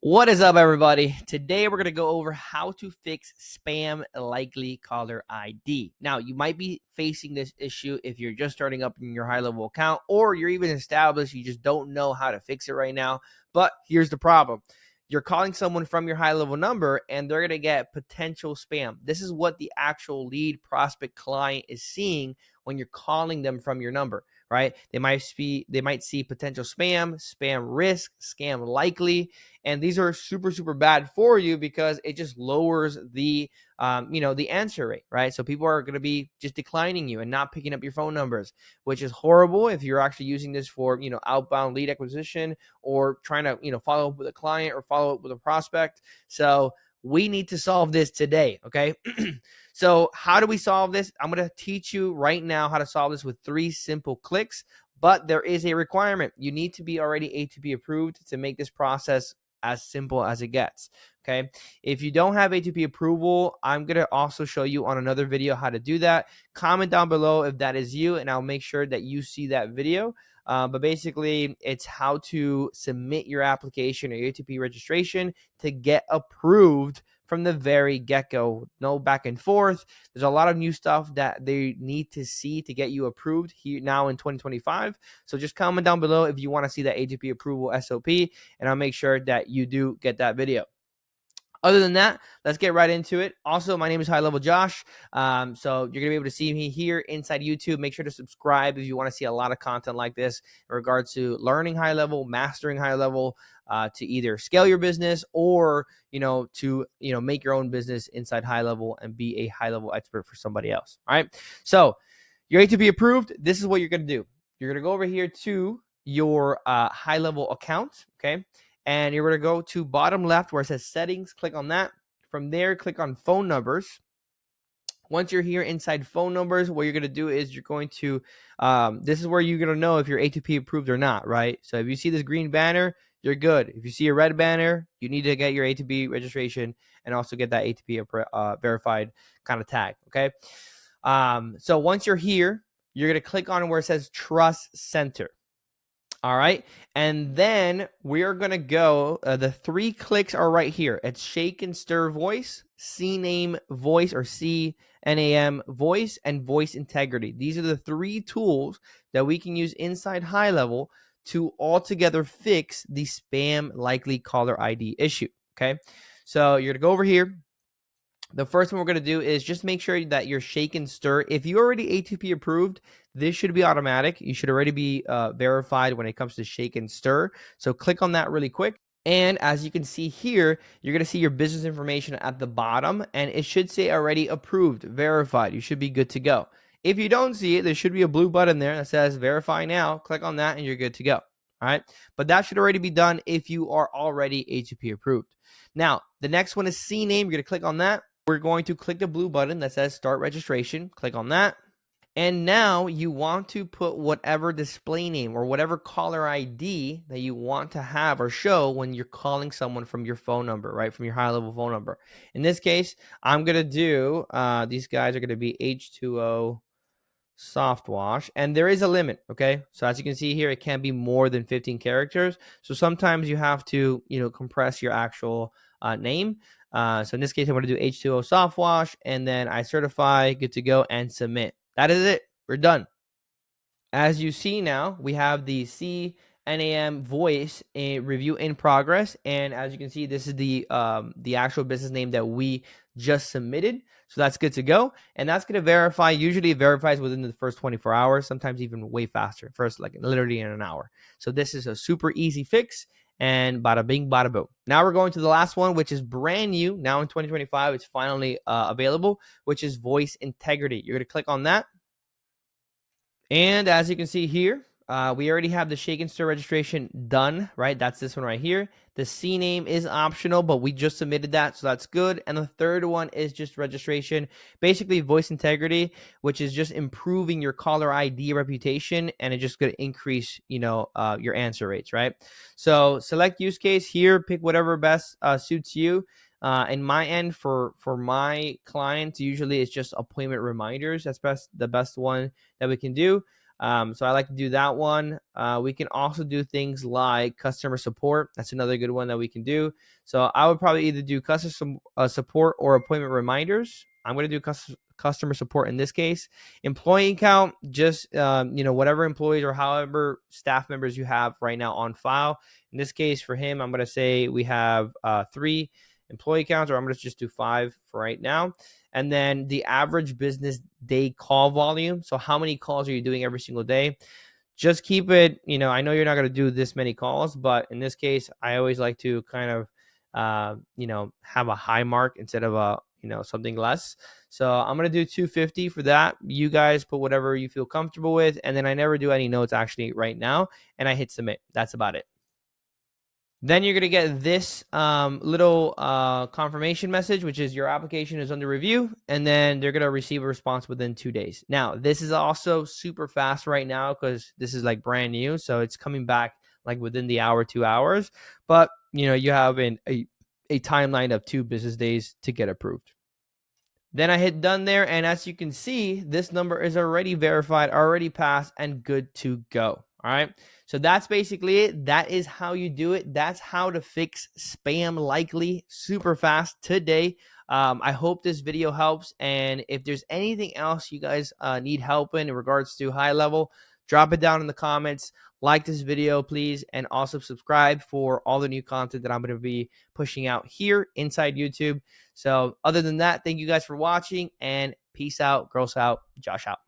What is up, everybody? Today we're going to go over how to fix spam likely caller ID. Now, you might be facing this issue if you're just starting up in your high level account, or you're even established, you just don't know how to fix it right now. But here's the problem. You're calling someone from your high level number and they're going to get potential spam. This is what the actual lead prospect client is seeing when you're calling them from your number, right? They might see potential spam risk, scam likely, and these are super bad for you because it just lowers the the answer rate, right? So people are going to be just declining you and not picking up your phone numbers, which is horrible if you're actually using this for outbound lead acquisition or trying to follow up with a client or follow up with a prospect. So we need to solve this today, okay? So how do we solve this? I'm going to teach you right now how to solve this with 3 simple clicks, but there is a requirement. You need to be already A2P approved to make this process as simple as it gets, okay? If you don't have A2P approval, I'm going to also show you on another video how to do that. Comment down below if that is you, and I'll make sure that you see that video. But basically, it's how to submit your application or A2P registration to get approved from the very get-go. No back and forth. There's a lot of new stuff that they need to see to get you approved here now in 2025. So just comment down below if you want to see that A2P approval SOP, and I'll make sure that you do get that video. Other than that, let's get right into it. Also, my name is High Level Josh. So you're going to be able to see me here inside YouTube. Make sure to subscribe if you want to see a lot of content like this in regards to learning high level, mastering high level, to either scale your business or, to make your own business inside high level and be a high level expert for somebody else. All right. So you're A to be approved. This is what you're going to do. You're going to go over here to your high level account. Okay. And you're going to go to bottom left where it says settings. Click on that. From there, click on phone numbers. Once you're here inside phone numbers, what you're going to do is you're going to, this is where you're going to know if you're A2P approved or not, right? So if you see this green banner, you're good. If you see a red banner, you need to get your A2P registration and also get that A2P verified kind of tag, okay? So once you're here, you're going to click on where it says Trust Center. All right. And then we're going to go, the 3 clicks are right here. It's Shake and Stir Voice, CNAM Voice or CNAM Voice, and Voice Integrity. These are the 3 tools that we can use inside high level to altogether fix the spam likely caller ID issue. Okay. So you're going to go over here. The first one we're going to do is just make sure that you're shake and stir. If you're already A2P approved, this should be automatic. You should already be verified when it comes to shake and stir. So click on that really quick. And as you can see here, you're going to see your business information at the bottom, and it should say already approved, verified. You should be good to go. If you don't see it, there should be a blue button there that says verify now. Click on that and you're good to go. All right. But that should already be done if you are already A2P approved. Now, the next one is CNAM. You're going to click on that. We're going to click the blue button that says start registration. Click on that. And now you want to put whatever display name or whatever caller ID that you want to have or show when you're calling someone from your phone number, right? From your high level phone number. In this case, I'm going to do, these guys are going to be H2O soft wash, and there is a limit. Okay. So as you can see here, it can't be more than 15 characters. So sometimes you have to, compress your actual name. So in this case, I'm going to do H2O soft wash, and then I certify, good to go, and submit. That is it. We're done. As you see now, we have the CNAM voice review in progress, and as you can see, this is the actual business name that we just submitted. So that's good to go, and that's going to verify. Usually, it verifies within the first 24 hours. Sometimes even way faster. First, like literally in an hour. So this is a super easy fix. And bada bing, bada boom. Now we're going to the last one, which is brand new. Now in 2025, it's finally available, which is voice integrity. You're going to click on that. And as you can see here, we already have the shake and stir registration done, right? That's this one right here. The CNAM is optional, but we just submitted that, so that's good. And the third one is just registration, basically voice integrity, which is just improving your caller ID reputation, and it's just going to increase, your answer rates, right? So select use case here, pick whatever best suits you. In my end, for my clients, usually it's just appointment reminders. That's the best one that we can do. So I like to do that one. We can also do things like customer support. That's another good one that we can do. So I would probably either do customer support or appointment reminders. I'm going to do customer support in this case. Employee count, just whatever employees or however staff members you have right now on file. In this case, for him, I'm going to say we have 3 employee counts, or I'm going to just do 5 for right now. And then the average business day call volume. So how many calls are you doing every single day? Just keep it, I know you're not going to do this many calls, but in this case, I always like to kind of, have a high mark instead of something less. So I'm going to do 250 for that. You guys put whatever you feel comfortable with. And then I never do any notes actually right now. And I hit submit. That's about it. Then you're going to get this little confirmation message, which is your application is under review, and then they're going to receive a response within 2 days. Now, this is also super fast right now because this is like brand new, so it's coming back like within the hour, 2 hours. But you have a timeline of 2 business days to get approved. Then I hit done there, and as you can see, this number is already verified, already passed, and good to go. All right. So that's basically it. That is how you do it. That's how to fix spam likely super fast today. I hope this video helps. And if there's anything else you guys need help in regards to high level, drop it down in the comments. Like this video, please. And also subscribe for all the new content that I'm going to be pushing out here inside YouTube. So other than that, thank you guys for watching, and peace out. Girls out. Josh out.